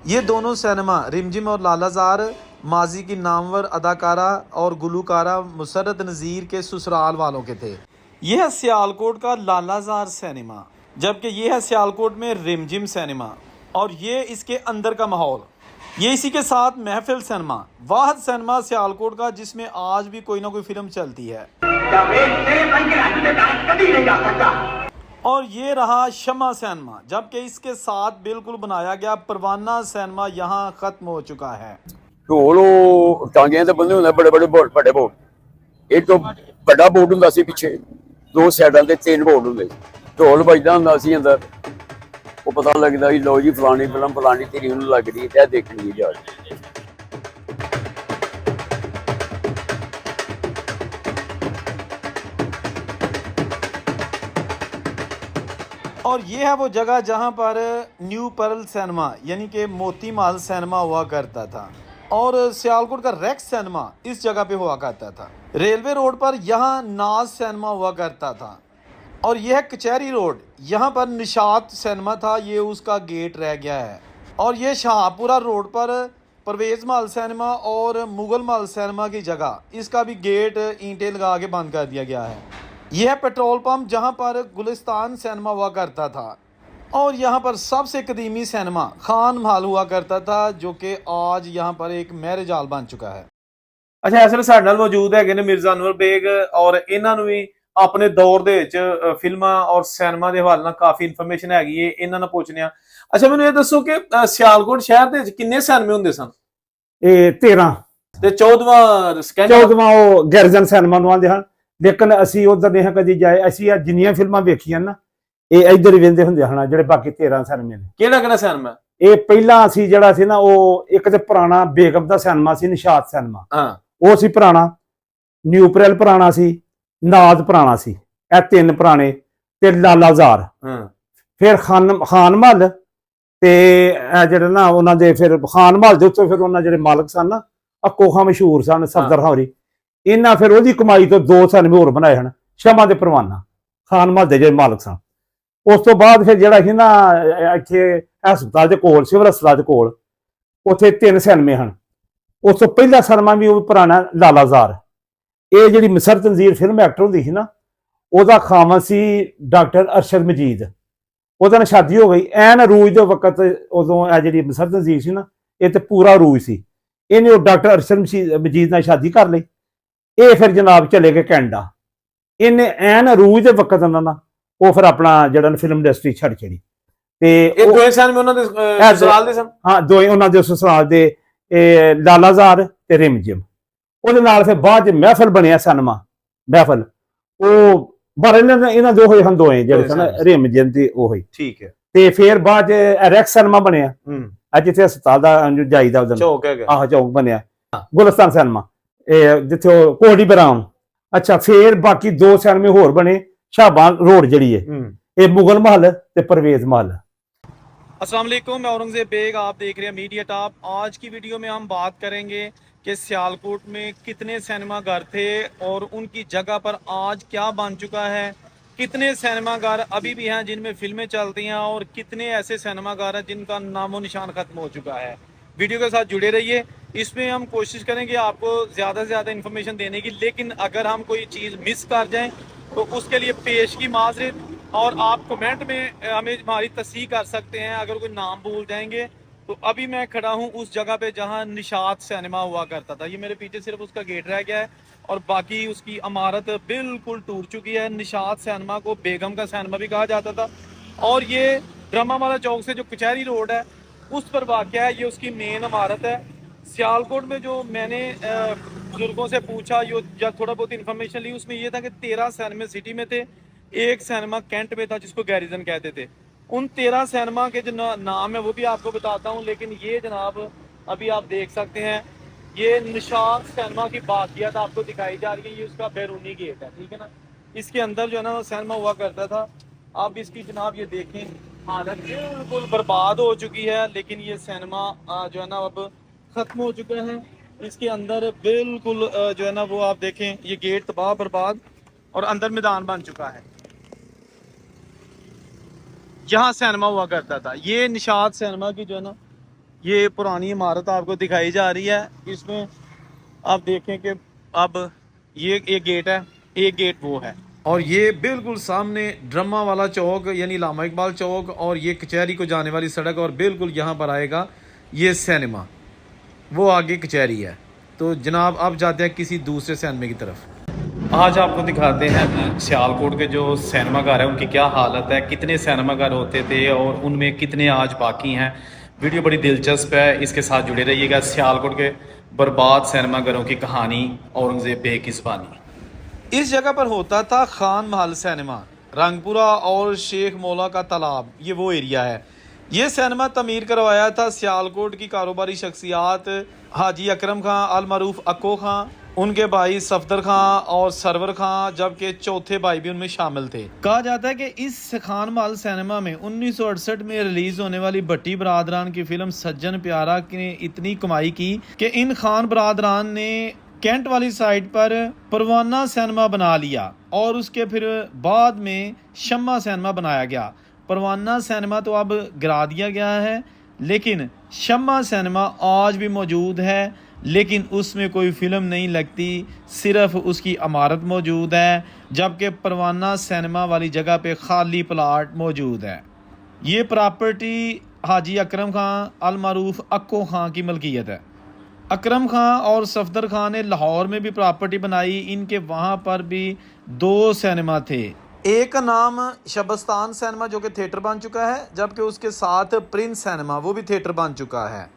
ये दोनों सिनेमा रिमझिम और लालाजार माजी की नामवर अदाकारा और गुलकारा मुसर्रत नज़ीर के ससुराल वालों के थे। यह है सियालकोट का लालाजार सिनेमा, जबकि यह है सियालकोट में रिमझिम सिनेमा, और ये इसके अंदर का माहौल। ये इसी के साथ महफिल सिनेमा, वाहद सिनेमा सियालकोट का जिसमें आज भी कोई ना कोई फिल्म चलती है। और ये रहा शमा सिनेमा, जबकि इसके साथ बिल्कुल बनाया गया परवाना सिनेमा यहाँ खत्म हो चुका है। ढोल टांगियां ते बंदे होंदे बड़े बड़े बड़े बोर्ड। एक तो बड़ा बोर्ड हुंदा सी पिछे, दो साइडां ते तीन बोर्ड हुंदे। ढोल बजदा हुंदा सी अंदर, वो पता लगदा सी लो जी फलानी फिल्म फलानी तेरी हुन लग रही है, देखनी है जाके। और ये है वो जगह जहाँ पर न्यू पर्ल सिनेमा यानी कि मोती महल सिनेमा हुआ करता था, और सियालकोट का रेक्स सिनेमा इस जगह पे हुआ करता था। रेलवे रोड पर यहाँ नाज सिनेमा हुआ करता था, और यह कचहरी रोड, यहाँ पर निशात सिनेमा था, ये उसका गेट रह गया है। और ये शाहपुरा रोड पर परवेज महल सिनेमा और मुगल महल सिनेमा की जगह इसका भी गेट ईंटें लगा के बंद कर दिया गया है। यह पेट्रोल पंप जहाँ पर गुलिस्तान सिनेमा हुआ करता था, और यहाँ पर सबसे कदीमी सिनेमा खान महल हुआ करता था, जो कि आज यहाँ पर एक मैरिज हॉल बन चुका है। अच्छा, ਇਸ ਵੇਲੇ ਸਾਡੇ ਨਾਲ ਮੌਜੂਦ ਹੈਗੇ ਨੇ ਮਿਰਜ਼ਾ ਅਨਵਰ ਬੇਗ, ਔਰ ਇਹਨਾਂ ਨੂੰ ਵੀ ਆਪਣੇ ਦੌਰ ਦੇ ਵਿੱਚ ਫਿਲਮਾਂ ਔਰ ਸਿਨੇਮਾ ਦੇ ਹਵਾਲੇ ਨਾਲ ਕਾਫੀ ਇਨਫੋਰਮੇਸ਼ਨ ਹੈਗੀ ਏ, ਇਹਨਾਂ ਨਾਲ ਪੁੱਛਨੇ ਆ। ਅੱਛਾ, ਮੈਨੂੰ ਇਹ ਦੱਸੋ ਕਿ ਸਿਆਲਕੋਟ ਸ਼ਹਿਰ ਦੇ ਵਿੱਚ ਕਿੰਨੇ ਸਿਨੇਮੇ ਹੁੰਦੇ ਸਨ? ਇਹ 13 ਤੇ 14ਵਾਂ ਸਕੈਂਡ 14ਵਾਂ ਉਹ ਗੈਰਜਨ ਸਿਨੇਮਾ ਨੂੰ ਆਂਦੇ ਹਨ, ਲੇਕਿਨ ਅਸੀਂ ਉਧਰ ਨਹੀਂ ਕਦੀ ਜਾਏ। ਅਸੀਂ ਆ ਜਿੰਨੀਆਂ ਫਿਲਮਾਂ ਵੇਖੀਆਂ ਨਾ ਇਹ ਇੱਧਰ ਹੀ ਵੇਂਦੇ ਹੁੰਦੇ ਹਨ, ਜਿਹੜੇ ਬਾਕੀ 13 ਸਿਨੇਮੇ ਨੇ। ਕਿਹੜਾ ਕਿਹੜਾ ਸਿਨੇਮਾ? ਇਹ ਪਹਿਲਾਂ ਅਸੀਂ ਜਿਹੜਾ ਸੀ ਨਾ, ਉਹ ਇੱਕ ਤੇ ਪੁਰਾਣਾ ਬੇਗਮ ਦਾ ਸਿਨੇਮਾ ਸੀ, ਨਿਸ਼ਾਤ ਸਿਨੇਮਾ, ਹਾਂ ਉਹ ਸੀ ਪੁਰਾਣਾ। ਨਿਊ ਪ੍ਰੈਲ ਪੁਰਾਣਾ ਸੀ, ਨਾਜ਼ ਪੁਰਾਣਾ ਸੀ, ਇਹ ਤਿੰਨ ਪੁਰਾਣੇ। ਤੇ ਲਾਲਾਜ਼ਾਰ, ਹਾਂ, ਫਿਰ ਖਾਨ ਮਹਲ, ਤੇ ਇਹ ਜਿਹੜੇ ਨਾ ਉਹਨਾਂ ਦੇ ਫਿਰ ਖਾਨ ਮਹਲ ਦੇ ਉੱਤੇ ਫਿਰ ਉਹਨਾਂ ਜਿਹੜੇ ਮਾਲਕ ਸਨ ਨਾ, ਕੋਖਾ ਮਸ਼ਹੂਰ ਸਨ, ਸਫਦਰ ਹੌਰੀ, ਇਹਨਾਂ ਫਿਰ ਉਹਦੀ ਕਮਾਈ ਤੋਂ 2 ਸਿਨੇਮੇ ਹੋਰ ਬਣਾਏ ਹਨ, ਸ਼ਮਾ ਦੇ ਪਰਵਾਨਾ, ਖਾਨ ਮਹਲ ਦੇ ਜਿਹੜੇ ਮਾਲਕ ਸਨ। ਉਸ ਤੋਂ ਬਾਅਦ ਫਿਰ ਜਿਹੜਾ ਸੀ ਨਾ ਇੱਥੇ ਹਸਪਤਾਲ ਦੇ ਕੋਲ, ਸਿਵਲ ਹਸਪਤਾਲ ਦੇ ਕੋਲ, ਉੱਥੇ 3 ਸਿਨੇਮੇ ਹਨ। ਉਸ ਤੋਂ ਪਹਿਲਾ ਸਿਨੇਮਾ ਵੀ ਉਹ ਪੁਰਾਣਾ ਲਾਲਾਜ਼ਾਰ। ਇਹ ਜਿਹੜੀ ਮੁਸਰਤ ਨਜ਼ੀਰ ਫਿਲਮ ਐਕਟਰ ਹੁੰਦੀ ਸੀ ਨਾ, ਉਹਦਾ ਖਾਮਨ ਸੀ ਡਾਕਟਰ ਅਰਸ਼ਦ ਮਜੀਦ। ਉਹਦੇ ਨਾਲ ਸ਼ਾਦੀ ਹੋ ਗਈ ਐਨ ਅਰੂਜ ਦੇ ਵਕਤ। ਉਦੋਂ ਇਹ ਜਿਹੜੀ ਮੁਸਰਤ ਨਜ਼ੀਰ ਸੀ ਨਾ, ਇਹ ਤੇ ਪੂਰਾ ਅਰੂਜ ਸੀ। ਇਹਨੇ ਉਹ ਡਾਕਟਰ ਅਰਸ਼ਦ ਮਜੀਦ ਨਾਲ ਸ਼ਾਦੀ ਕਰ ਲਈ। ਇਹ ਫਿਰ ਜਨਾਬ ਚਲੇ ਗਏ ਕੈਨੇਡਾ। ਇਹਨੇ ਐਨ ਅਰੂਜ ਦੇ ਵਕਤ ਨਾ ਉਹ ਫਿਰ ਆਪਣਾ ਜਿਹੜਾ ਫਿਲਮ ਇੰਡਸਟਰੀ ਛੱਡ ਛੜੀ। ਤੇ ਇਹ ਦੋਵੇਂ ਸਿਨੇਮੇ ਉਹਨਾਂ ਦੇ ਸਸੁਰਾਲ ਦੇ ਸਨ। ਹਾਂ, ਦੋਵੇਂ ਉਹਨਾਂ ਦੇ ਸਸੁਰਾਲ ਦੇ, ਲਾਲਾਜ਼ਾਰ ਤੇ ਰਿਮਝਿਮ। ਉਹਦੇ ਨਾਲ ਫਿਰ ਬਾਅਦ ਚ ਮਹਿਫਲ ਬਣਿਆ ਸਿਨੇਮਾ, ਮਹਿਫਲ। ਉਹ ਪਰ ਇਹਨਾਂ ਦੇ ਹੋਏ ਹਨ ਦੋਵੇਂ ਜਿਹੜੇ ਸਨ, ਰਿਮਝਿਮ ਤੇ ਉਹ ਹੀ। ਠੀਕ ਹੈ। ਤੇ ਫਿਰ ਬਾਅਦ ਚ ਰੈਕਸ ਸਿਨੇਮਾ ਬਣਿਆ, ਅੱਜ ਇੱਥੇ ਹਸਪਤਾਲ ਦਾ ਜਾਈਦਾ ਉਹਦਾ ਚੌਕ ਹੈਗਾ, ਆਹ ਚੌਕ ਬਣਿਆ। ਗੁਲਿਸਤਾਨ ਸਿਨੇਮਾ, ਇਹ ਜਿੱਥੇ ਕੋਡੀ ਬਰਾਮ। ਅੱਛਾ, ਫਿਰ ਬਾਕੀ 2 ਸਿਨੇਮੇ ਹੋਰ ਬਣੇ, शाहबान रोड जड़ी है, ये मुगल महल ते परवेज महल। अस्सलाम वालेकुम, मैं औरंगजेब बेग, आप देख रहे हैं मीडिया टॉप। आज की वीडियो में हम बात करेंगे कि सियालकोट में कितने सिनेमा घर थे और उनकी जगह पर आज क्या बन चुका है, कितने सिनेमा घर अभी भी हैं जिनमें फिल्में चलती हैं, और कितने ऐसे सिनेमा घर हैं जिनका नामो निशान खत्म हो चुका है। वीडियो के साथ जुड़े रहिए, इसमें हम कोशिश करेंगे आपको ज़्यादा से ज़्यादा इन्फॉर्मेशन देने की, लेकिन अगर हम कोई चीज़ मिस कर जाएँ तो उसके लिए पेश की माजरत, और आप कमेंट में हमें हमारी तस्दीक कर सकते हैं अगर कोई नाम भूल जाएंगे। तो अभी मैं खड़ा हूँ उस जगह पे जहाँ निशात सिनेमा हुआ करता था। ये मेरे पीछे सिर्फ उसका गेट रह गया है, और बाकी उसकी इमारत बिल्कुल टूट चुकी है। निशात सिनेमा को बेगम का सिनेमा भी कहा जाता था, और ये ड्रामा वाला चौक से जो कचहरी रोड है उस पर वाक़या है, ये उसकी मेन इमारत है। सियालकोट में जो मैंने बुजुर्गों से पूछा या थोड़ा बहुत इन्फॉर्मेशन ली, उसमें ये था कि 13 सिनेमा सिटी में थे, एक सिनेमा कैंट में था जिसको गैरिजन कहते थे। उन 13 सिनेमा के जो नाम है वो भी आपको बताता हूँ, लेकिन ये जनाब अभी आप देख सकते हैं, ये निशात सिनेमा की बाकियात आपको दिखाई जा रही है। ये उसका बैरूनी गेट है, ठीक है ना। इसके अंदर जो है ना सिनेमा हुआ करता था। अब इसकी जनाब ये देखें, हालत बिल्कुल बर्बाद हो चुकी है, लेकिन ये सिनेमा जो है ना अब ख़त्म हो चुका है। इसके अंदर बिल्कुल जो है ना वो आप देखें, ये गेट तबाह बर्बाद, और अंदर मैदान बन चुका है। यहाँ सिनेमा हुआ करता था, ये निशात सिनेमा की जो है ना ये पुरानी इमारत आपको दिखाई जा रही है। इसमें आप देखें कि अब ये एक गेट है, एक गेट वो है, और ये बिल्कुल सामने ड्रमा वाला चौक यानी लामा इकबाल चौक और ये कचहरी को जाने वाली सड़क, और बिल्कुल यहाँ पर आएगा ये सिनेमा, वो आगे कचहरी है। तो जनाब अब जाते हैं किसी दूसरे सिनेमा की तरफ। आज आपको दिखाते हैं सियालकोट के जो सिनेमा घर है उनकी क्या हालत है, कितने सिनेमा घर होते थे और उनमें कितने आज बाकी हैं। वीडियो बड़ी दिलचस्प है, इसके साथ जुड़े रहिएगा। सियालकोट के बर्बाद सिनेमा घरों की कहानी, औरंगजेब बे की ज़बानी। इस जगह पर होता था खान महल सिनेमा, रंगपुरा और शेख मौला का तालाब, ये वो एरिया है। ये सिनेमा तमीर करवाया था सियालकोट की कारोबारी शख्सियात हाजी अकरम खां अल मरूफ अक्को खां, उनके भाई सफदर खां और सरवर खां, जबकि चौथे भाई भी उनमें शामिल थे। कहा जाता है कि इस खान महल सिनेमा में 1968 में रिलीज होने वाली भट्टी बरादरान की फिल्म सज्जन प्यारा ने इतनी कमाई की कि इन खान बरादरान ने कैंट वाली साइड पर परवाना सिनेमा बना लिया और उसके फिर बाद में शम्मा सिनेमा बनाया गया। परवाना सिनेमा तो अब गिरा दिया गया है, लेकिन शम्मा सिनेमा आज भी मौजूद है, लेकिन उसमें कोई फिल्म नहीं लगती, सिर्फ उसकी इमारत मौजूद है, जबकि परवाना सिनेमा वाली जगह पे खाली प्लाट मौजूद है। ये प्रॉपर्टी हाजी अकरम खां अल मरूफ अक्को खां की मलकियत है। अकरम खां और सफदर खां ने लाहौर में भी प्रॉपर्टी बनाई, इनके वहाँ पर भी 2 सिनेमा थे। एक का नाम शबस्तान सिनेमा जो कि थिएटर बन चुका है, जबकि उसके साथ प्रिंस सिनेमा वो भी थिएटर बन चुका है।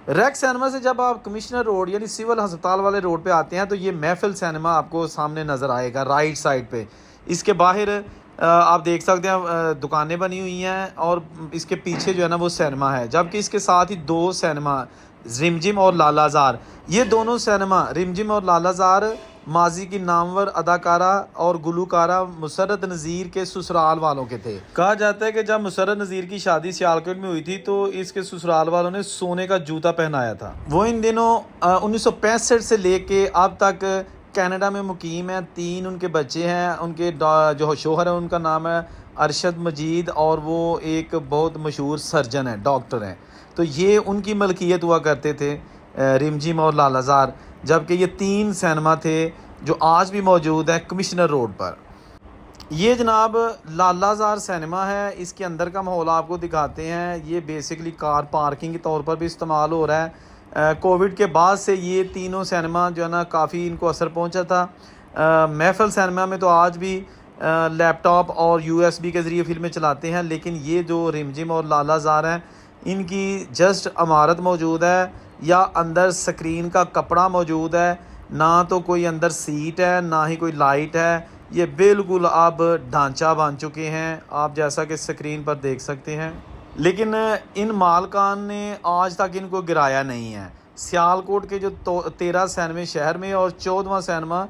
रेक्स सिनेमा से जब आप कमिश्नर रोड यानी सिविल अस्पताल वाले रोड पे आते हैं तो ये महफिल सिनेमा आपको सामने नज़र आएगा राइट साइड पे। इसके बाहर आप देख सकते हैं दुकानें बनी हुई हैं और इसके पीछे जो है ना वो सिनेमा है, जबकि इसके साथ ही 2 सिनेमा रिमझिम और लालाजार, ये दोनों सिनेमा रिमझिम और लालाजार माजी की नामवर अदाकारा और गुलकारा मुसर्रत नज़ीर के ससुराल वालों के थे। कहा जाता है कि जब मुसर्रत नज़ीर की शादी सियालकोट में हुई थी तो इसके ससुराल वालों ने सोने का जूता पहनाया था। वो इन दिनों 1965 से लेके अब तक कनाडा में मुकीम है। 3 उनके बच्चे हैं। उनके जो शोहर है उनका नाम है अरशद मजीद और वो एक बहुत मशहूर सर्जन है, डॉक्टर हैं। तो ये उनकी मलकियत हुआ करते थे रिमझिम और लालाजार, जबकि ये 3 सिनेमा थे जो आज भी मौजूद है कमिश्नर रोड पर। ये जनाब लालाजार सिनेमा है, इसके अंदर का माहौल आपको दिखाते हैं। ये बेसिकली कार पार्किंग के तौर पर भी इस्तेमाल हो रहा है। कोविड के बाद से ये तीनों सिनेमा जो है ना काफ़ी इनको असर पहुंचा था। महफिल सिनेमा में तो आज भी लैपटॉप और USB के ज़रिए फिल्में चलाते हैं, लेकिन ये जो रिमझिम और लालाजार हैं इनकी जस्ट इमारत मौजूद है या अंदर स्क्रीन का कपड़ा मौजूद है, ना तो कोई अंदर सीट है ना ही कोई लाइट है। ये बिल्कुल अब ढांचा बन चुके हैं, आप जैसा कि स्क्रीन पर देख सकते हैं। लेकिन इन मालकान ने आज तक इनको गिराया नहीं है। सियालकोट के जो 13 सिनेमा शहर में और 14वां सिनेमा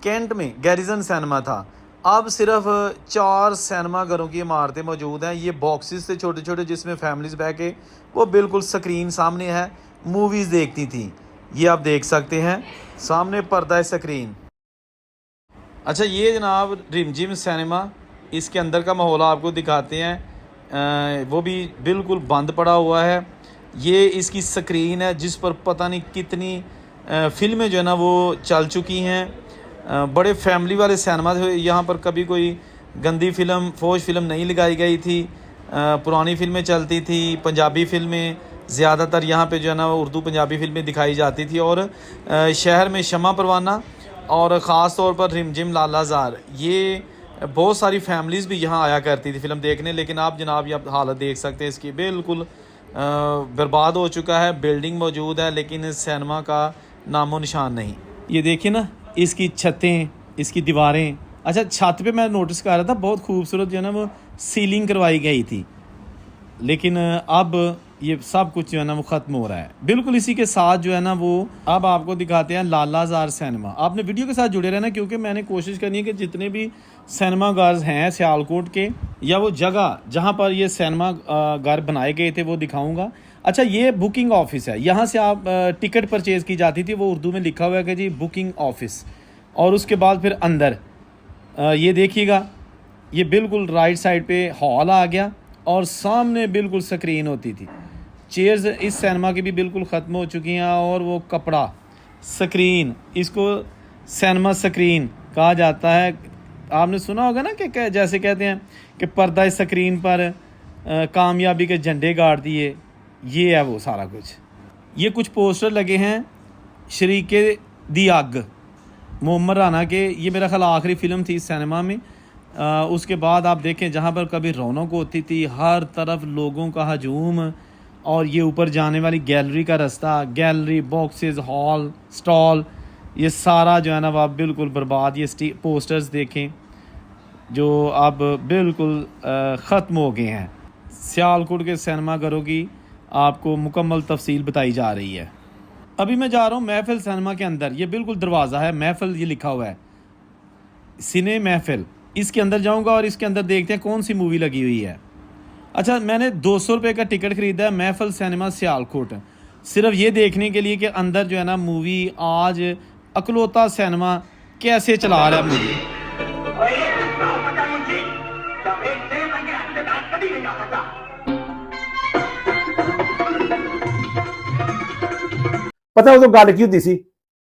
कैंट में गैरिजन सिनेमा था, अब सिर्फ 4 सिनेमा घरों की इमारतें मौजूद हैं। ये बॉक्सेस थे छोटे छोटे जिसमें फैमिलीज बैठ के वो बिल्कुल स्क्रीन सामने है मूवीज़ देखती थी। ये आप देख सकते हैं सामने पर्दा स्क्रीन। अच्छा ये जनाब रिमझिम सिनेमा, इसके अंदर का माहौल आपको दिखाते हैं। वो भी बिल्कुल बंद पड़ा हुआ है। ये इसकी स्क्रीन है जिस पर पता नहीं कितनी फिल्में जो है ना वो चल चुकी हैं। बड़े फैमिली वाले सिनेमा थे यहाँ पर, कभी कोई गंदी फिल्म फौज फिल्म नहीं लगाई गई थी। पुरानी फिल्में चलती थी, पंजाबी फिल्में ज़्यादातर यहाँ पे जो है ना उर्दू पंजाबी फिल्में दिखाई जाती थी। और शहर में शम्मा परवाना और ख़ास तौर पर रिमझिम लालाजार, ये बहुत सारी फैमिलीज़ भी यहाँ आया करती थी फ़िल्म देखने। लेकिन आप जनाब ये हालत देख सकते हैं इसकी, बिल्कुल बर्बाद हो चुका है। बिल्डिंग मौजूद है लेकिन सिनेमा का नामो निशान नहीं। ये देखिए ना इसकी छतें, इसकी दीवारें। अच्छा छत पे मैं नोटिस कर रहा था बहुत खूबसूरत जो है ना वो सीलिंग करवाई गई थी, लेकिन अब ये सब कुछ जो है ना वो ख़त्म हो रहा है। बिल्कुल इसी के साथ जो है ना वो अब आपको दिखाते हैं लालाजार सिनेमा। आपने वीडियो के साथ जुड़े रहना क्योंकि मैंने कोशिश करनी है कि जितने भी सिनेमा घर्स हैं सियालकोट के या वो जगह जहाँ पर ये सिनेमा घर बनाए गए थे वो दिखाऊंगा। अच्छा ये बुकिंग ऑफिस है, यहाँ से आप टिकट परचेज़ की जाती थी, वो उर्दू में लिखा हुआ है कि जी बुकिंग ऑफिस। और उसके बाद फिर अंदर ये देखिएगा, ये बिल्कुल राइट साइड पे हॉल आ गया और सामने बिल्कुल स्क्रीन होती थी। चेयर्स इस सिनेमा की भी बिल्कुल ख़त्म हो चुकी हैं, और वो कपड़ा स्क्रीन, इसको सिनेमा स्क्रीन कहा जाता है। आपने सुना होगा ना कि जैसे कहते हैं कि पर्दा स्क्रीन पर कामयाबी के झंडे गाड़ दिए, ये है वो सारा कुछ। ये कुछ पोस्टर लगे हैं शरीके दी आग, मोहम्मद राना के। ये मेरा ख्याल आखिरी फ़िल्म थी इस सिनेमा में। उसके बाद आप देखें जहाँ पर कभी रौनक होती थी, हर तरफ लोगों का हजूम, और ये ऊपर जाने वाली गैलरी का रास्ता, गैलरी, बॉक्सेस, हॉल, स्टॉल, ये सारा जो है ना वो बिल्कुल बर्बाद। ये पोस्टर्स देखें जो अब बिल्कुल ख़त्म हो गए हैं। सियालकोट के सिनेमा घरों की आपको मुकम्मल तफसील बताई जा रही है। अभी मैं जा रहा हूँ महफिल सिनेमा के अंदर। ये बिल्कुल दरवाज़ा है, महफिल ये लिखा हुआ है, सिने महफिल। इसके अंदर जाऊँगा और इसके अंदर देखते हैं कौन सी मूवी लगी हुई है। अच्छा, मैंने 200 रुपये का टिकट ख़रीदा है महफिल सिनेमा सियालकोट, सिर्फ ये देखने के लिए कि अंदर जो है ना मूवी आज अकलौता सिनेमा कैसे चला रहा है मूवी। ਪਤਾ ਉਦੋਂ ਗੱਲ ਕੀ ਹੁੰਦੀ ਸੀ,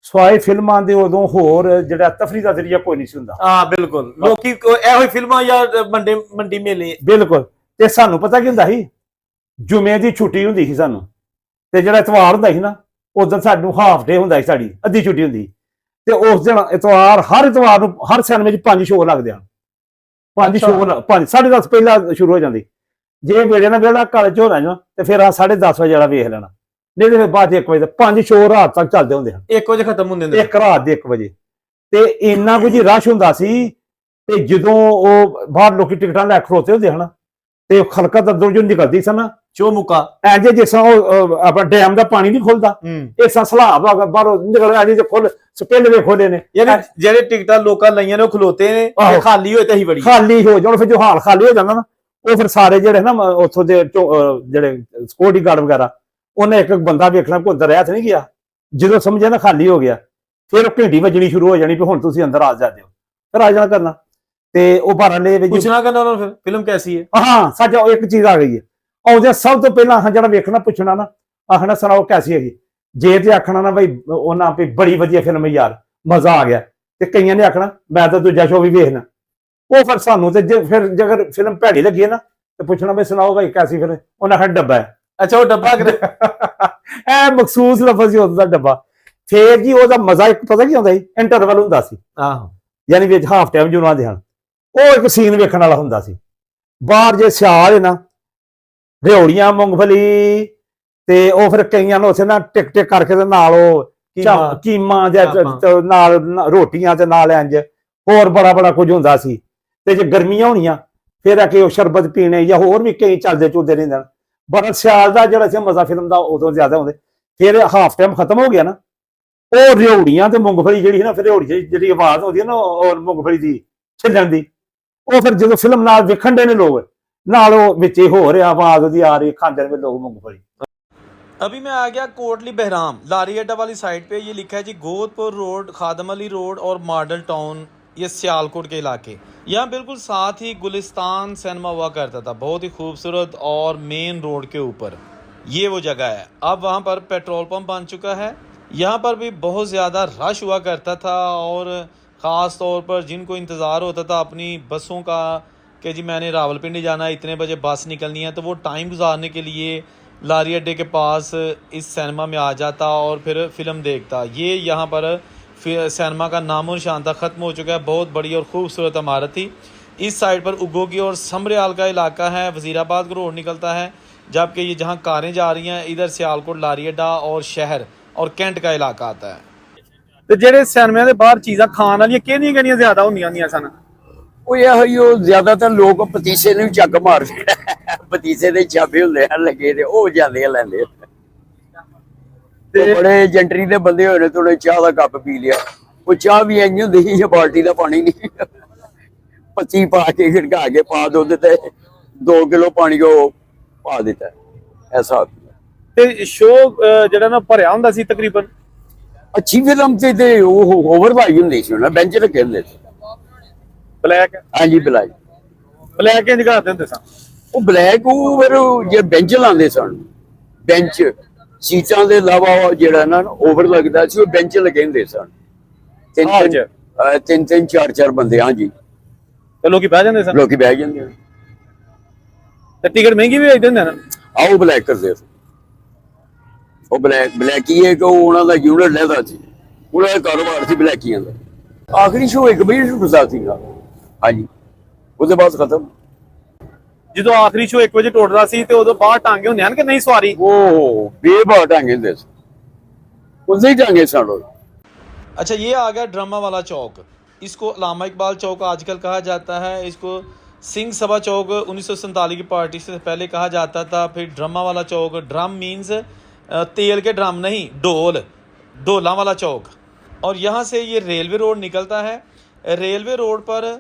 ਸਵਾਏ ਫਿਲਮਾਂ ਦੇ ਉਦੋਂ ਹੋਰ ਜਿਹੜਾ ਤਫਰੀਹ ਦਾ ਜ਼ਰੀਆ ਕੋਈ ਨਹੀਂ ਸੀ ਹੁੰਦਾ। ਹਾਂ ਬਿਲਕੁਲ, ਲੋਕੀ ਇਹੋ ਹੀ ਫਿਲਮਾਂ ਜਾਂ ਮੰਡੀ ਮੇਲੇ। ਬਿਲਕੁਲ। ਤੇ ਸਾਨੂੰ ਪਤਾ ਕੀ ਹੁੰਦਾ ਸੀ, ਜੁਮੇ ਦੀ ਛੁੱਟੀ ਹੁੰਦੀ ਸੀ ਸਾਨੂੰ, ਤੇ ਜਿਹੜਾ ਇਤਵਾਰ ਹੁੰਦਾ ਸੀ ਨਾ ਉਦੋਂ ਸਾਨੂੰ ਹਾਫ ਡੇ ਹੁੰਦਾ ਸੀ, ਸਾਡੀ ਅੱਧੀ ਛੁੱਟੀ ਹੁੰਦੀ। ਤੇ ਉਸ ਦਿਨ ਇਤਵਾਰ, ਹਰ ਇਤਵਾਰ ਨੂੰ ਹਰ ਸਿਨੇਮੇ 'ਚ 5 ਸ਼ੋਅ ਲੱਗਦੇ ਹਨ। 5 ਸ਼ੋਅ, 5 10:30 ਪਹਿਲਾਂ ਸ਼ੁਰੂ ਹੋ ਜਾਂਦੀ। ਜੇ ਵੇਲੇ ਨਾਲ ਵੇਲਾ ਕਾਲਜ ਹੋ ਜਾਣਾ ਤੇ ਫਿਰ 10:30 ਵਜੇ ਵਾਲਾ ਵੇਖ ਲੈਣਾ, ਨਹੀਂ ਤੇ ਫਿਰ ਬਾਅਦ 1 ਵਜੇ 5 ਸ਼ੋਅ ਰਾਤ ਤੱਕ ਚੱਲਦੇ ਹੁੰਦੇ ਹਨ। 1 ਵਜੇ ਖਤਮ ਹੁੰਦੇ ਹੁੰਦੇ, ਇੱਕ ਰਾਤ ਦੇ 1 ਵਜੇ। ਤੇ ਇੰਨਾ ਕੁਝ ਰਸ਼ ਹੁੰਦਾ ਸੀ। ਤੇ ਜਦੋਂ ਉਹ ਬਾਹਰ ਲੋਕੀ ਟਿਕਟਾਂ ਲੈ ਖਲੋਤੇ ਹੁੰਦੇ ਹਨ ਤੇ ਖਲਕਤ ਅੰਦਰੋਂ ਜੋ ਨਿਕਲਦੀ ਸਨ ਚੋ ਮੁਕਾ ਐਜ ਜਿਸ ਤਰ੍ਹਾਂ ਉਹ ਆਪਣਾ ਡੈਮ ਦਾ ਪਾਣੀ ਨਹੀਂ ਖੁੱਲਦਾ, ਇਸ ਤਰ੍ਹਾਂ ਸਲਾਬ ਬਾਹਰੋਂ ਨਿਕਲ ਆਜੀ ਤੇ ਖੁੱਲ ਸਪੇਲਵੇ ਖੋਲੇ ਨੇ। ਯਾਨੀ ਜਿਹੜੇ ਟਿਕਟਾਂ ਲੋਕਾਂ ਲਈਆਂ ਨੇ ਉਹ ਖਲੋਤੇ ਨੇ, ਖਾਲੀ ਹੋਏ ਤੇ ਹੀ ਬੜੀ ਖਾਲੀ ਹੋ ਜਾਣ। ਫਿਰ ਜੋ ਹਾਲ ਖਾਲੀ ਹੋ ਜਾਂਦਾ ਨਾ, ਉਹ ਫਿਰ ਸਾਰੇ ਜਿਹੜੇ ਨਾ ਉੱਥੋਂ ਦੇ ਜਿਹੜੇ ਸਿਕਿਉਰਿਟੀ ਗਾਰਡ ਵਗੈਰਾ, ਉਹਨੇ ਇੱਕ ਬੰਦਾ ਵੇਖਣਾ ਕੋਈ ਅੰਦਰ ਰਹਿ ਤੇ ਨਹੀਂ ਗਿਆ। ਜਦੋਂ ਸਮਝਿਆ ਨਾ ਖਾਲੀ ਹੋ ਗਿਆ, ਫਿਰ ਉਹ ਘੰਟੀ ਵੱਜਣੀ ਸ਼ੁਰੂ ਹੋ ਜਾਣੀ ਵੀ ਹੁਣ ਤੁਸੀਂ ਅੰਦਰ ਆ ਜਾਂਦੇ ਹੋ, ਫਿਰ ਆ ਜਾਣਾ ਕਰਨਾ। ਤੇ ਉਹ ਬਾਰਾਂ ਲੈ ਪੁੱਛਣਾ ਕਰਨਾ ਉਹਨਾਂ ਨੂੰ ਫਿਰ ਫਿਲਮ ਕੈਸੀ ਹੈ। ਹਾਂ, ਸਾਡਾ ਇੱਕ ਚੀਜ਼ ਆ ਗਈ ਹੈ, ਆਉਂਦੇ ਸਭ ਤੋਂ ਪਹਿਲਾਂ ਜਿਹੜਾ ਵੇਖਣਾ ਪੁੱਛਣਾ ਨਾ, ਆਖਣਾ ਸੁਣਾਓ ਕੈਸੀ ਹੈਗੀ। ਜੇ ਤੇ ਆਖਣਾ ਨਾ ਬਈ ਉਹਨਾਂ ਵੀ ਬੜੀ ਵਧੀਆ ਫਿਲਮ ਹੈ ਯਾਰ, ਮਜ਼ਾ ਆ ਗਿਆ, ਤੇ ਕਈਆਂ ਨੇ ਆਖਣਾ ਮੈਂ ਤਾਂ ਦੂਜਾ ਸ਼ੋਅ ਵੀ ਵੇਖਣਾ। ਉਹ ਫਿਰ ਸਾਨੂੰ ਤੇ ਫਿਰ ਜੇਕਰ ਫਿਲਮ ਭੈੜੀ ਲੱਗੀ ਨਾ ਤੇ ਪੁੱਛਣਾ ਬਈ ਸੁਣਾਓ ਭਾਈ ਕੈਸੀ ਫਿਲਮ, ਉਹਨਾਂ ਆਖਣਾ ਡੱਬਾ ਹੈ। ਅੱਛਾ, ਉਹ ਡੱਬਾ ਇਹ ਮਖਸੂਸ ਲਫ਼ਜ਼ ਸੀ ਉਹਦਾ ਡੱਬਾ। ਫੇਰ ਜੀ ਉਹਦਾ ਮਜ਼ਾ ਇੱਕ ਪਤਾ ਕੀ ਹੁੰਦਾ ਸੀ, ਇੰਟਰਵਲ ਹੁੰਦਾ ਸੀ। ਆਹੋ, ਯਾਨੀ ਵਿੱਚ ਹਾਫ ਟਾਈਮ ਜੋ ਆਉਂਦੇ ਹਨ, ਉਹ ਇੱਕ ਸੀਨ ਵੇਖਣ ਵਾਲਾ ਹੁੰਦਾ ਸੀ। ਬਾਹਰ ਜੇ ਸਿਆਲ ਹੈ ਨਾ, ਰਿਓੜੀਆਂ, ਮੂੰਗਫਲੀ, ਤੇ ਉਹ ਫਿਰ ਕਈਆਂ ਨੂੰ ਉੱਥੇ ਨਾ ਟਿਕ ਟਿਕ ਕਰਕੇ ਤੇ ਨਾਲ ਉਹ ਕੀਮਾ ਜਾਂ ਨਾਲ ਰੋਟੀਆਂ ਤੇ ਨਾਲ ਇੰਜ ਹੋਰ ਬੜਾ ਬੜਾ ਕੁਝ ਹੁੰਦਾ ਸੀ। ਤੇ ਜੇ ਗਰਮੀਆਂ ਹੋਣੀਆਂ ਫਿਰ ਆ ਕੇ ਉਹ ਸ਼ਰਬਤ ਪੀਣੇ ਜਾਂ ਹੋਰ ਵੀ ਕਈ ਚੱਲਦੇ ਚੁਲਦੇ ਰਹਿੰਦੇ ਹਨ। ਬੜਾ ਸਿਆਲ ਦਾ ਜਿਹੜਾ ਸੀ ਮਜ਼ਾ ਫਿਲਮ ਦਾ ਉਦੋਂ ਜ਼ਿਆਦਾ ਹੁੰਦੇ। ਫਿਰ ਹਾਫ ਟਾਈਮ ਖਤਮ ਹੋ ਗਿਆ ਨਾ, ਉਹ ਰਿਓੜੀਆਂ ਤੇ ਮੂੰਗਫਲੀ ਜਿਹੜੀ ਨਾ, ਫਿਰ ਰਿਓੜੀ ਜਿਹੜੀ ਆਵਾਜ਼ ਹੁੰਦੀ ਹੈ ਨਾ ਉਹ ਮੂੰਗਫਲੀ ਦੀ ਛਿੱਲਣ ਦੀ, ਉਹ ਫਿਰ ਜਦੋਂ ਫਿਲਮ ਨਾਲ ਵੇਖਣ ਦੇ ਨੇ ਲੋਕ, ਨਾਲ ਉਹ ਵਿੱਚ ਹੋ ਰਿਹਾ आवाज ਉਹਦੀ आ रही, खाते हुए लोग मूंगफली। अभी मैं आ गया कोटली बहराम लारी अड्डा वाली साइड पे। ये लिखा है जी गोदपुर रोड, खादम अली रोड और मॉडल टाउन, ये सियालकोट के इलाके। यहाँ बिल्कुल साथ ही गुलिस्तान सिनेमा हुआ करता था, बहुत ही खूबसूरत और मेन रोड के ऊपर ये वो जगह है। अब वहाँ पर पेट्रोल पंप बन चुका है। यहाँ पर भी बहुत ज़्यादा रश हुआ करता था, और ख़ास तौर पर जिनको इंतज़ार होता था अपनी बसों का कि जी मैंने रावलपिंडी जाना है, इतने बजे बस निकलनी है, तो वो टाइम गुजारने के लिए लारी अड्डे के पास इस सिनेमा में आ जाता और फिर फ़िल्म देखता। ये यहाँ पर सिनेमा का नामो निशान था, ख़त्म हो चुका है। बहुत बड़ी और ख़ूबसूरत इमारत थी। इस साइड पर उगोगी और समरियाल का इलाका है, वज़ीराबाद का रोड निकलता है, जबकि ये जहाँ कारें जा रही हैं इधर सियालकोट, लारी अड्डा और शहर और कैंट का इलाका आता है। ਤੇ ਜਿਹੜੇ ਸਿਨੇਮਿਆਂ ਦੇ ਬਾਹਰ ਚੀਜ਼ਾਂ ਖਾਣ ਵਾਲੀਆਂ ਕਿਹੜੀਆਂ ਜ਼ਿਆਦਾ ਹੁੰਦੀਆਂ ਸਨ? ਉਹ ਇਹੋ ਹੀ, ਉਹ ਜ਼ਿਆਦਾਤਰ ਲੋਕ ਪਤੀਸੇ ਨੂੰ ਚੱਕ ਮਾਰਦੇ, ਪਤੀਸੇ ਦੇ ਚਾਬੇ ਹੁੰਦੇ ਆ ਲੱਗੇ ਤੇ ਉਹ ਜਾਂਦੇ ਆ ਲੈਂਦੇ। ਤੇ ਬੜੇ ਜੰਟਰੀ ਦੇ ਬੰਦੇ ਹੋਏ ਨੇ, ਥੋੜੇ ਚਾਹ ਦਾ ਕੱਪ ਪੀ ਲਿਆ। ਉਹ ਚਾਹ ਵੀ ਇੰਝ ਹੁੰਦੀ ਸੀ, ਬਾਲਟੀ ਦਾ ਪਾਣੀ ਨਹੀਂ, ਪੱਤੀ ਪਾ ਕੇ ਘੜਕਾ ਕੇ ਪਾ ਦੁੱਧ ਤੇ 2 ਕਿਲੋ ਪਾਣੀ ਉਹ ਪਾ ਦਿੱਤਾ, ਐਸਾ। ਤੇ ਸ਼ੋਅ ਜਿਹੜਾ ਨਾ ਭਰਿਆ ਹੁੰਦਾ ਸੀ ਤਕਰੀਬਨ। ਅੱਛੀ ਫਿਲਮ ਤੇ ਉਹ ਓਵਰ ਭਾਈ ਹੁੰਦੀ ਸੀ, ਉਹਨਾਂ ਬੈਂਚ ਰੱਖੇ ਹੁੰਦੇ ਸੀ। ਬਲੈਕ? ਹਾਂਜੀ, ਬਲੈਕ ਇੰਜ ਕਰਦੇ ਹੁੰਦੇ ਸਨ। ਉਹ ਬਲੈਕ ਉਹ ਫਿਰ ਜੇ ਬੈਂਚ ਲਾਉਂਦੇ ਸਨ, ਬੈਂਚ ਸੀਟਾਂ ਦੇ ਇਲਾਵਾ ਜਿਹੜਾ ਨਾ ਓਵਰ ਲੱਗਦਾ ਸੀ, ਉਹ ਬੈਂਚ ਲੱਗੇ ਹੁੰਦੇ ਸਨ। ਹਾਲ 'ਚ? ਤਿੰਨ ਚਾਰ ਚਾਰ ਬੰਦੇ, ਹਾਂਜੀ, ਤੇ ਲੋਕੀ ਬਹਿ ਜਾਂਦੇ ਸਨ ਲੋਕੀ ਬਹਿ ਜਾਂਦੇ ਆ। ਤੇ ਟਿਕਟ ਮਹਿੰਗੀ ਵੀ ਵੇਚਦੇ ਹੁੰਦੇ ਨੇ। ਆਓ ਬਲੈਕ ਕਰਦੇ ਸੀ। ਉਹ ਬਲੈਕ ਹੀ ਹੈ ਕਿ ਉਹ ਉਹਨਾਂ ਦਾ ਯੂਨਿਟ ਲੈਦਾ ਸੀ, ਉਹਨਾਂ ਦਾ ਕਾਰੋਬਾਰ ਸੀ ਬਲੈਕੀਆਂ ਦਾ। ਆਖਰੀ ਸ਼ੋਅ 1 ਵਜੇ ਸ਼ੁਰੂ ਸੀਗਾ, ਹਾਂਜੀ, ਉਹਦੇ ਬਾਅਦ ਖਤਮ। ਜਦੋਂ ਆਖਰੀ ਸ਼ੋਅ 1 ਵਜੇ ਟੁੱਟਦਾ ਸੀ ਤੇ ਉਦੋਂ ਬਾਹਰ ਟਾਂਗੇ ਹੁੰਦੇ ਹਨ ਕਿ ਨਹੀਂ ਸਵਾਰੀ? ਉਹ ਬੇਬਾਰ ਢਾਂਗੇ ਹੁੰਦੇ ਸੀ, ਉਸੇ ही ਢਾਂਗੇ ਸਨ। अच्छा, ये आ गया ड्रामा वाला चौक। इसको अल्लामा इकबाल चौक आजकल कहा जाता है। इसको सिंह सभा चौक 1947 की पार्टी से पहले कहा जाता था। फिर ड्रामा वाला चौक, ड्रम मीन्स तेल के ड्रम नहीं, ढोला वाला चौक। और यहाँ से ये रेलवे रोड निकलता है। रेलवे रोड पर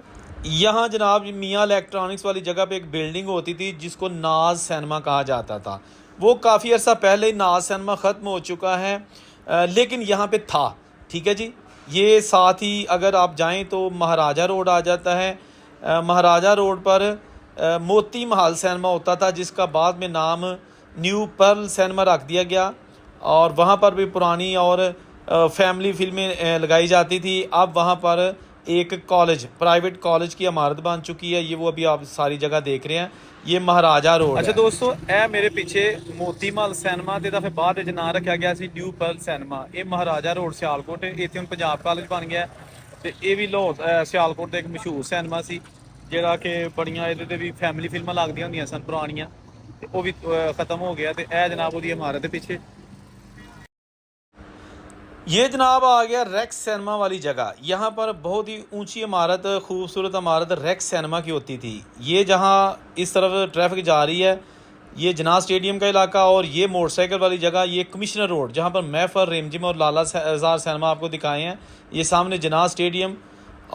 यहाँ जनाब मियाँ इलेक्ट्रॉनिक्स वाली जगह पे एक बिल्डिंग होती थी जिसको नाज सिनेमा कहा जाता था। वो काफ़ी अर्सा पहले नाज सिनेमा ख़त्म हो चुका है, लेकिन यहाँ पे था। ठीक है जी। ये साथ ही अगर आप जाएं तो महाराजा रोड आ जाता है। महाराजा रोड पर मोती महल सिनेमा होता था, जिसका बाद में नाम न्यू पर्ल सिनेमा रख दिया गया। और वहाँ पर भी पुरानी और फैमिली फिल्में लगाई जाती थी। अब वहाँ पर एक कॉलेज, प्राइवेट कॉलेज की इमारत बन चुकी है। ये वो अभी आप सारी जगह देख रहे हैं, ये महाराजा रोड। अच्छा दोस्तों, ए मेरे पीछे मोती महल सिनेमा ਤੇ ਫਿਰ ਬਾਅਦ ਵਿੱਚ ਨਾਂ ਰੱਖਿਆ ਗਿਆ ਸੀ ਨਿਊ ਪਰਲ ਸਿਨੇਮਾ। ਇਹ ਮਹਾਰਾਜਾ ਰੋਡ ਸਿਆਲਕੋਟ, ਇੱਥੇ ਹੁਣ ਪੰਜਾਬ ਕਾਲਜ ਬਣ ਗਿਆ। ਤੇ ਇਹ ਵੀ ਲਾਹੌਰ ਸਿਆਲਕੋਟ ਦਾ ਇੱਕ ਮਸ਼ਹੂਰ ਸਿਨੇਮਾ ਸੀ, ਜਿਹੜਾ ਕਿ ਬੜੀਆਂ ਇਹਦੇ ਤੇ ਵੀ ਫੈਮਿਲੀ ਫਿਲਮਾਂ ਲੱਗਦੀਆਂ ਹੁੰਦੀਆਂ ਸਨ ਪੁਰਾਣੀਆਂ, ਤੇ ਉਹ ਵੀ ਖਤਮ ਹੋ ਗਿਆ। ਤੇ ਇਹ ਜਨਾਬ ਉਹਦੀ ਇਮਾਰਤ ਦੇ ਪਿੱਛੇ ये जनाब आ गया रेक्स सिनेमा वाली जगह। यहाँ पर बहुत ही ऊंची इमारत, खूबसूरत इमारत रेक्स सिनेमा की होती थी। ये जहाँ इस तरफ ट्रैफिक जा रही है, ये जना स्टेडियम का इलाका, और ये मोटरसाइकिल वाली जगह ये कमिश्नर रोड, जहाँ पर महफल, रेमजिम और लाला जार सिनेमा आपको दिखाए हैं। ये सामने जना स्टेडियम,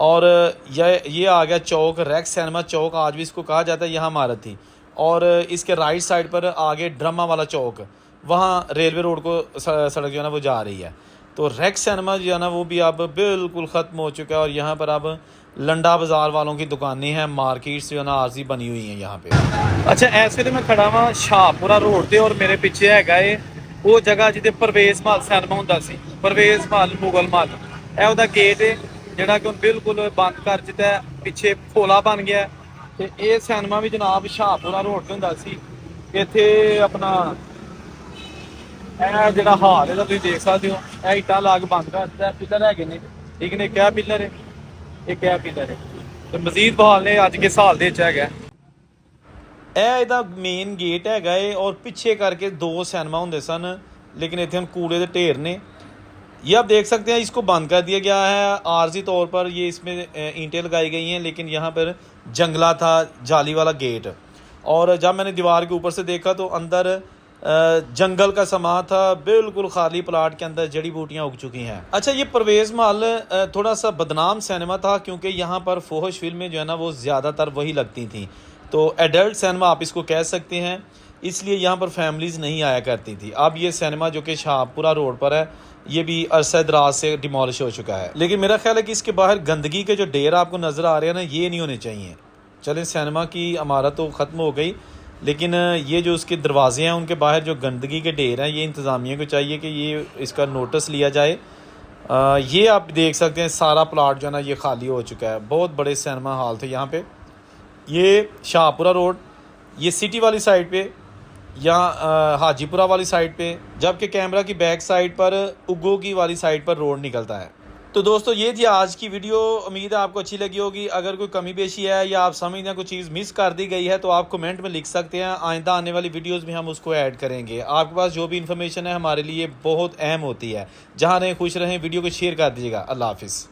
और ये आ गया चौक रेक्स सिनेमा चौक, आज भी इसको कहा जाता है। यहाँ इमारत थी, और इसके राइट साइड पर आगे ड्रामा वाला चौक, वहाँ रेलवे रोड को सड़क जो है ना वो जा रही है। तो रेक्स सिनेमा जो है ना वो भी अब बिल्कुल ख़त्म हो चुका है, और यहाँ पर अब लंडा बाज़ार वालों की दुकानें हैं, मार्केट्स जो है ना आरजी बनी हुई हैं यहाँ पे। अच्छा, ऐसे तो मैं खड़ा हाँ शाहपुरा रोड ते, और मेरे पिछे है वो जगह जिते परवेज़ महल सिनेमा होंदा सी, परवेज़ महल मुगल महल। यह उहदा गेट है जिहड़ा कि बिल्कुल बंद कर दिता है, पिछे फोला बन गया। तो ये सिनेमा भी जनाब शाहपुरा रोड ते हुंदा सी। इत्थे अपना ਜਿਹੜਾ ਹਾਲ ਇਹਦਾ ਤੁਸੀਂ ਦੇਖ ਸਕਦੇ ਹੋ, ਇਹ ਇੱਟਾਂ ਲਾ ਕੇ ਬੰਦ ਕਰ ਦਿੱਤਾ। ਪਿੱਲਰ ਹੈਗੇ ਨੇ, ਠੀਕ ਨੇ, ਕਿਆ ਪਿੱਲਰ ਹੈ, ਇਹ ਕਿਆ ਪਿੱਲਰ ਹੈ, ਤੇ ਮਜ਼ੀਦ ਬਹਾਲ ਨੇ ਅੱਜ ਕੇ ਸਾਲ ਦੇ ਵਿੱਚ ਹੈਗਾ। ਇਹ ਇਹਦਾ ਮੇਨ ਗੇਟ ਹੈਗਾ ਏ, ਔਰ ਪਿੱਛੇ ਕਰਕੇ 2 सिनेमा ਹੁੰਦੇ ਸਨ, लेकिन ਇੱਥੇ ਹੁਣ कूड़े ਦੇ ढेर ने। ये आप देख सकते हैं, इसको बंद कर दिया गया है आर्जी तौर पर। ये इसमें ईंटें लगाई गई हैं, लेकिन यहाँ पर जंगला था, जाली वाला गेट। और जब मैंने दीवार के ऊपर से देखा तो अंदर जंगल का समा था, बिल्कुल खाली प्लाट के अंदर जड़ी बूटियाँ उग चुकी हैं। अच्छा, ये परवेज़ महल थोड़ा सा बदनाम सिनेमा था, क्योंकि यहाँ पर फोहश फिल्में जो है ना वो ज़्यादातर वही लगती थी। तो एडल्ट सिनेमा आप इसको कह सकते हैं, इसलिए यहाँ पर फैमिलीज़ नहीं आया करती थी। अब ये सिनेमा जो कि शाहपुरा रोड पर है, ये भी अरसा दराज से डिमोलिश हो चुका है। लेकिन मेरा ख्याल है कि इसके बाहर गंदगी के जो ढेर आपको नज़र आ रहे हैं ना, ये नहीं होने चाहिए। चलें, सिनेमा की इमारत तो ख़त्म हो गई, लेकिन ये जो उसके दरवाजे हैं उनके बाहर जो गंदगी के ढेर हैं, ये इंतज़ामिया को चाहिए कि ये इसका नोटिस लिया जाए। ये आप देख सकते हैं सारा प्लाट जो है ना ये खाली हो चुका है। बहुत बड़े सिनेमा हॉल थे यहाँ पे। ये शाहपुरा रोड, ये सिटी वाली साइड पे, या हाजीपुरा वाली साइड पे, जबकि कैमरा की बैक साइड पर उगो की वाली साइड पर रोड निकलता है। तो दोस्तों, ये थी आज की वीडियो। उम्मीद है आपको अच्छी लगी होगी। अगर कोई कमी पेशी है या आप समझते हैं कोई चीज़ मिस कर दी गई है तो आप कमेंट में लिख सकते हैं। आइंदा आने वाली वीडियोस में हम उसको ऐड करेंगे। आपके पास जो भी इन्फॉर्मेशन है हमारे लिए बहुत अहम होती है। जहाँ रहें खुश रहें, वीडियो को शेयर कर दीजिएगा। अल्लाह हाफिज़।